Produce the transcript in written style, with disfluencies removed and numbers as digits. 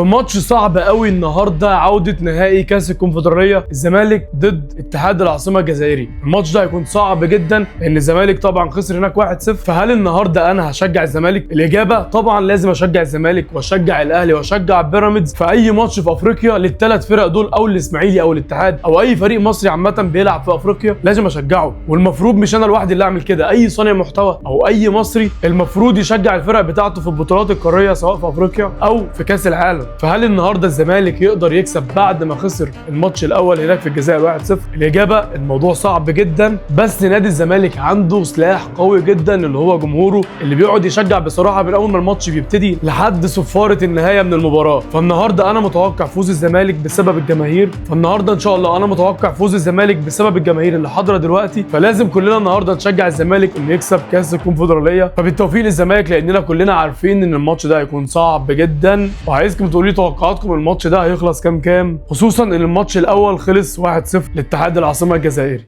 في ماتش صعب قوي النهارده، عوده نهائي كاس الكونفدراليه، الزمالك ضد اتحاد العاصمه الجزائري. الماتش ده هيكون صعب جدا لان الزمالك طبعا خسر هناك 1-0. فهل النهارده انا هشجع الزمالك؟ الاجابه طبعا لازم اشجع الزمالك واشجع الاهلي واشجع بيراميدز في اي ماتش في افريقيا للثلاث فرق دول، او الاسماعيلي او الاتحاد او اي فريق مصري عامه بيلعب في افريقيا لازم اشجعه. والمفروض مش انا لوحدي اللي اعمل كده، اي صانع محتوى او اي مصري المفروض يشجع الفرق بتاعته في البطولات القاريه سواء في افريقيا او في كاس العالم. فهل النهارده الزمالك يقدر يكسب بعد ما خسر الماتش الاول هناك في الجزائر 1-0؟ الاجابه الموضوع صعب جدا، بس نادي الزمالك عنده سلاح قوي جدا اللي هو جمهوره اللي بيقعد يشجع بصراحه من اول ما الماتش بيبتدي لحد صفاره النهايه من المباراه. فالنهارده انا متوقع فوز الزمالك بسبب الجماهير، فالنهارده ان شاء الله انا متوقع فوز الزمالك بسبب الجماهير اللي حاضره دلوقتي. فلازم كلنا النهارده نشجع الزمالك انه يكسب كاس الكونفدراليه. فبالتوفيق للزمالك لاننا كلنا عارفين ان الماتش ده هيكون صعب جدا، وعايزكم تقولوا لي توقعاتكم الماتش ده هيخلص كام، خصوصا ان الماتش الاول خلص 1-0 لاتحاد العاصمه الجزائري.